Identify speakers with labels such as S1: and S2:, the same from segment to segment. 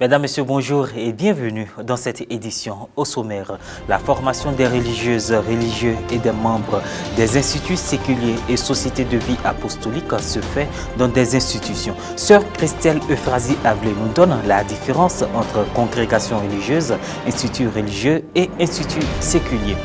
S1: Mesdames, Messieurs, bonjour et bienvenue dans cette édition. Au sommaire, la formation des religieuses, religieux et des membres des instituts séculiers et sociétés de vie apostolique se fait dans des institutions. Sœur Christelle Euphrasie Avelé nous donne la différence entre congrégation religieuse, institut religieux et institut séculier.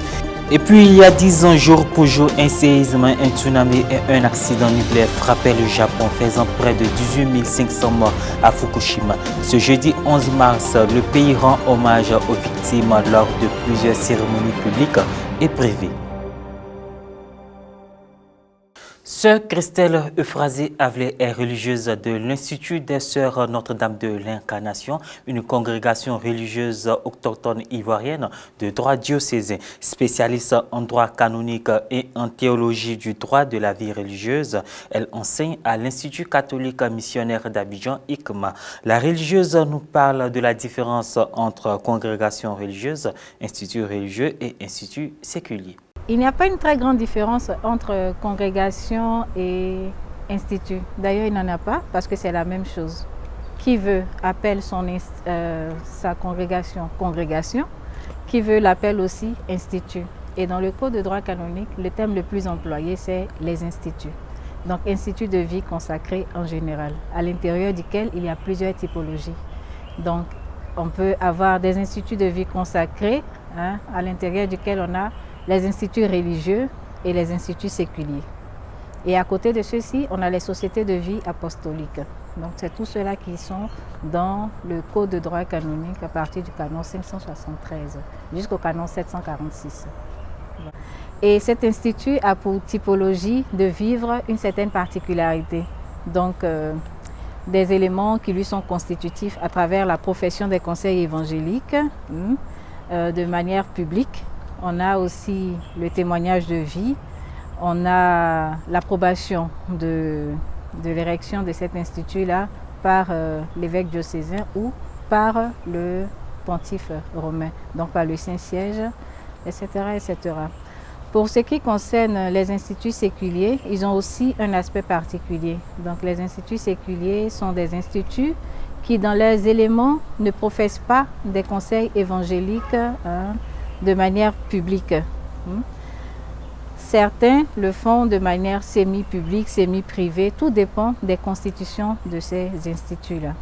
S1: Et puis, il y a 10 ans, jour pour jour, un séisme, un tsunami et un accident nucléaire frappaient le Japon, faisant près de 18 500 morts à Fukushima. Ce jeudi 11 mars, le pays rend hommage aux victimes lors de plusieurs cérémonies publiques et privées. Sœur Christelle Euphrasie Avelé est religieuse de l'Institut des Sœurs Notre-Dame de l'Incarnation, une congrégation religieuse autochtone ivoirienne de droit diocésain, spécialiste en droit canonique et en théologie du droit de la vie religieuse. Elle enseigne à l'Institut catholique missionnaire d'Abidjan, ICMA. La religieuse nous parle de la différence entre congrégation religieuse, institut religieux et institut séculier.
S2: Il n'y a pas une très grande différence entre congrégation et institut. D'ailleurs, il n'en a pas parce que c'est la même chose. Qui veut appelle sa congrégation congrégation, qui veut l'appelle aussi institut. Et dans le code de droit canonique, le terme le plus employé, c'est les instituts. Donc, institut de vie consacré en général, à l'intérieur duquel il y a plusieurs typologies. Donc, on peut avoir des instituts de vie consacrés, à l'intérieur duquel on a les instituts religieux et les instituts séculiers. Et à côté de ceux-ci, on a les sociétés de vie apostoliques. Donc c'est tout cela qui sont dans le code de droit canonique à partir du canon 573 jusqu'au canon 746. Et cet institut a pour typologie de vivre une certaine particularité. Donc des éléments qui lui sont constitutifs à travers la profession des conseils évangéliques de manière publique. On a aussi le témoignage de vie, on a l'approbation de l'érection de cet institut-là par l'évêque diocésain ou par le pontife romain, donc par le Saint-Siège, etc., etc. Pour ce qui concerne les instituts séculiers, ils ont aussi un aspect particulier. Donc les instituts séculiers sont des instituts qui, dans leurs éléments, ne professent pas des conseils évangéliques de manière publique. Certains le font de manière semi-publique, semi-privée, tout dépend des constitutions de ces instituts-là.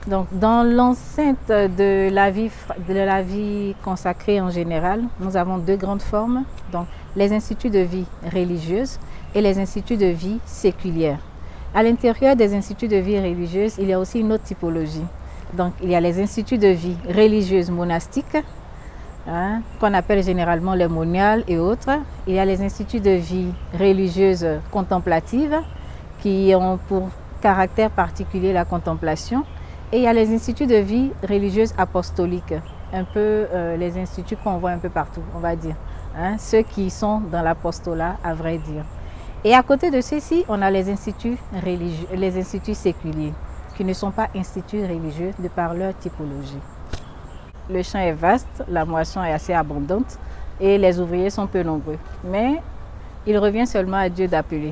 S2: Donc, dans l'enceinte de la vie consacrée en général, nous avons deux grandes formes, donc les instituts de vie religieuse et les instituts de vie séculière. À l'intérieur des instituts de vie religieuse, il y a aussi une autre typologie. Donc, il y a les instituts de vie religieuse monastiques, qu'on appelle généralement les moniales et autres. Il y a les instituts de vie religieuse contemplative qui ont pour caractère particulier la contemplation. Et il y a les instituts de vie religieuse apostolique, un peu les instituts qu'on voit un peu partout, on va dire. Ceux qui sont dans l'apostolat, à vrai dire. Et à côté de ceux-ci, on a les instituts religieux, les instituts séculiers, qui ne sont pas instituts religieux de par leur typologie. Le champ est vaste, la moisson est assez abondante et les ouvriers sont peu nombreux. Mais il revient seulement à Dieu d'appeler.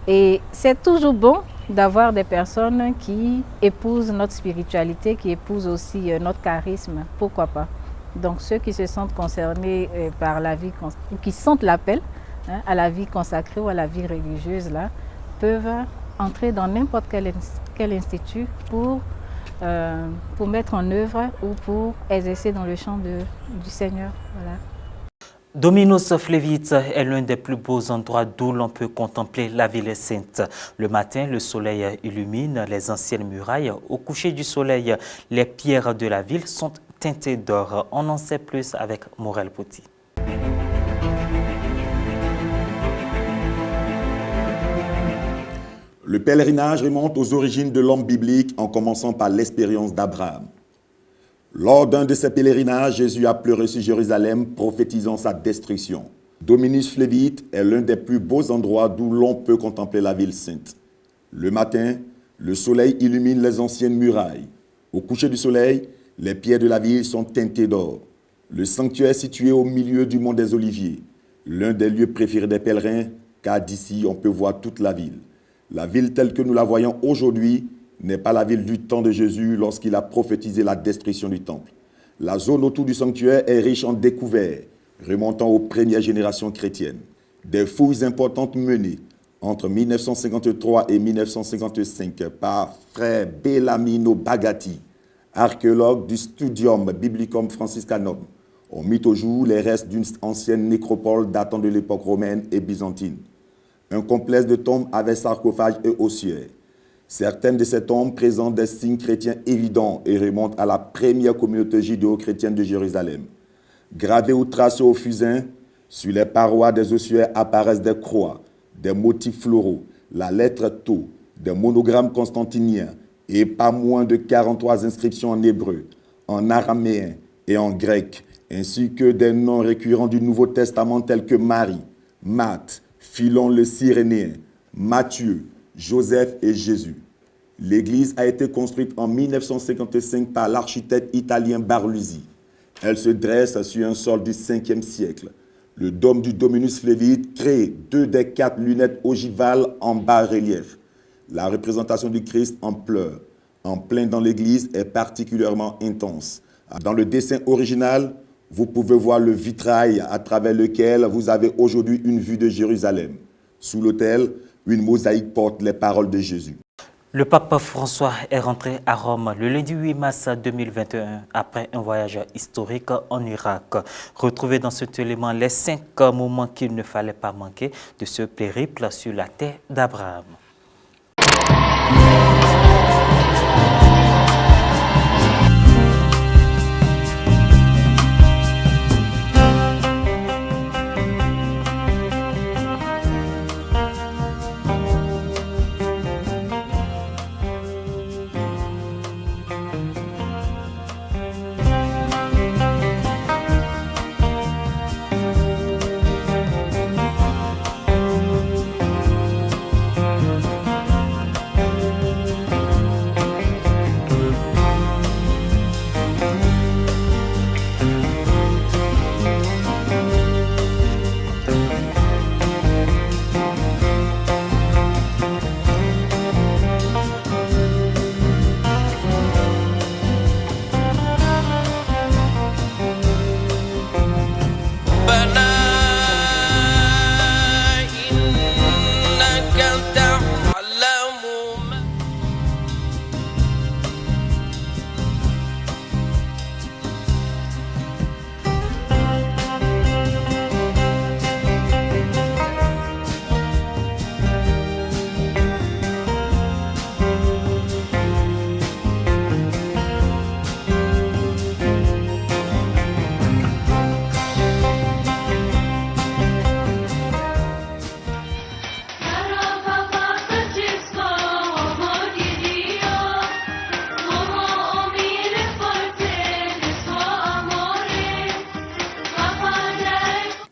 S2: Et c'est toujours bon d'avoir des personnes qui épousent notre spiritualité, qui épousent aussi notre charisme, pourquoi pas. Donc ceux qui se sentent concernés par la vie, qui sentent l'appel à la vie consacrée ou à la vie religieuse, là, peuvent entrer dans n'importe quel institut pour mettre en œuvre ou pour exercer dans le champ du Seigneur. Voilà.
S1: Dominos Flevit est l'un des plus beaux endroits d'où l'on peut contempler la ville sainte. Le matin, le soleil illumine les anciennes murailles. Au coucher du soleil, les pierres de la ville sont teintées d'or. On en sait plus avec Morel Poti.
S3: Le pèlerinage remonte aux origines de l'homme biblique en commençant par l'expérience d'Abraham. Lors d'un de ces pèlerinages, Jésus a pleuré sur Jérusalem, prophétisant sa destruction. Dominus Flevit est l'un des plus beaux endroits d'où l'on peut contempler la ville sainte. Le matin, le soleil illumine les anciennes murailles. Au coucher du soleil, les pierres de la ville sont teintées d'or. Le sanctuaire est situé au milieu du mont des Oliviers, l'un des lieux préférés des pèlerins, car d'ici on peut voir toute la ville. La ville telle que nous la voyons aujourd'hui n'est pas la ville du temps de Jésus lorsqu'il a prophétisé la destruction du temple. La zone autour du sanctuaire est riche en découvertes, remontant aux premières générations chrétiennes. Des fouilles importantes menées entre 1953 et 1955 par frère Bellamino Bagatti, archéologue du Studium Biblicum Franciscanum, ont mis au jour les restes d'une ancienne nécropole datant de l'époque romaine et byzantine. Un complexe de tombes avec sarcophages et ossuaires. Certaines de ces tombes présentent des signes chrétiens évidents et remontent à la première communauté judéo-chrétienne de Jérusalem. Gravés ou tracés au fusain, sur les parois des ossuaires apparaissent des croix, des motifs floraux, la lettre Tau, des monogrammes constantiniens et pas moins de 43 inscriptions en hébreu, en araméen et en grec, ainsi que des noms récurrents du Nouveau Testament tels que Marie, Marthe, Philon le Cyrénéen, Matthieu, Joseph et Jésus. L'église a été construite en 1955 par l'architecte italien Barluzzi. Elle se dresse sur un sol du 5e siècle. Le dôme du Dominus Flevit crée 2 des 4 lunettes ogivales en bas-relief. La représentation du Christ en pleurs, en plein dans l'église, est particulièrement intense. Dans le dessin original, vous pouvez voir le vitrail à travers lequel vous avez aujourd'hui une vue de Jérusalem. Sous l'autel, une mosaïque porte les paroles de Jésus.
S1: Le pape François est rentré à Rome le lundi 8 mars 2021 après un voyage historique en Irak. Retrouvez dans cet élément les 5 moments qu'il ne fallait pas manquer de ce périple sur la terre d'Abraham.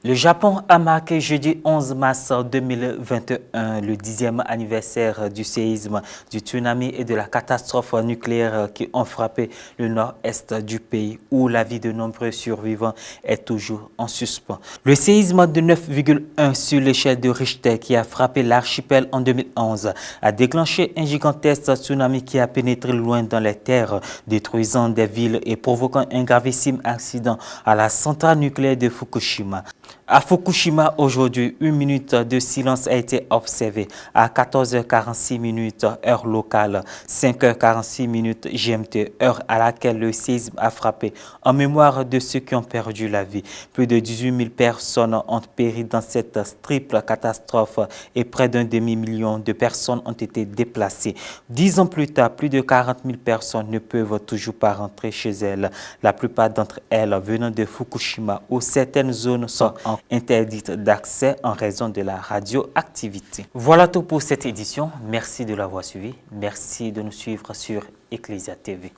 S1: Le Japon a marqué jeudi 11 mars 2021 le 10e anniversaire du séisme, du tsunami et de la catastrophe nucléaire qui ont frappé le nord-est du pays où la vie de nombreux survivants est toujours en suspens. Le séisme de 9,1 sur l'échelle de Richter qui a frappé l'archipel en 2011 a déclenché un gigantesque tsunami qui a pénétré loin dans les terres, détruisant des villes et provoquant un gravissime accident à la centrale nucléaire de Fukushima. À Fukushima, aujourd'hui, 1 minute de silence a été observée à 14h46 heure locale, 5h46 GMT, heure à laquelle le séisme a frappé, en mémoire de ceux qui ont perdu la vie. Plus de 18 000 personnes ont péri dans cette triple catastrophe et près d'un demi-million de personnes ont été déplacées. 10 ans plus tard, plus de 40 000 personnes ne peuvent toujours pas rentrer chez elles. La plupart d'entre elles venant de Fukushima, où certaines zones sont interdites d'accès en raison de la radioactivité. Voilà tout pour cette édition. Merci de l'avoir suivi. Merci de nous suivre sur Ecclesia TV.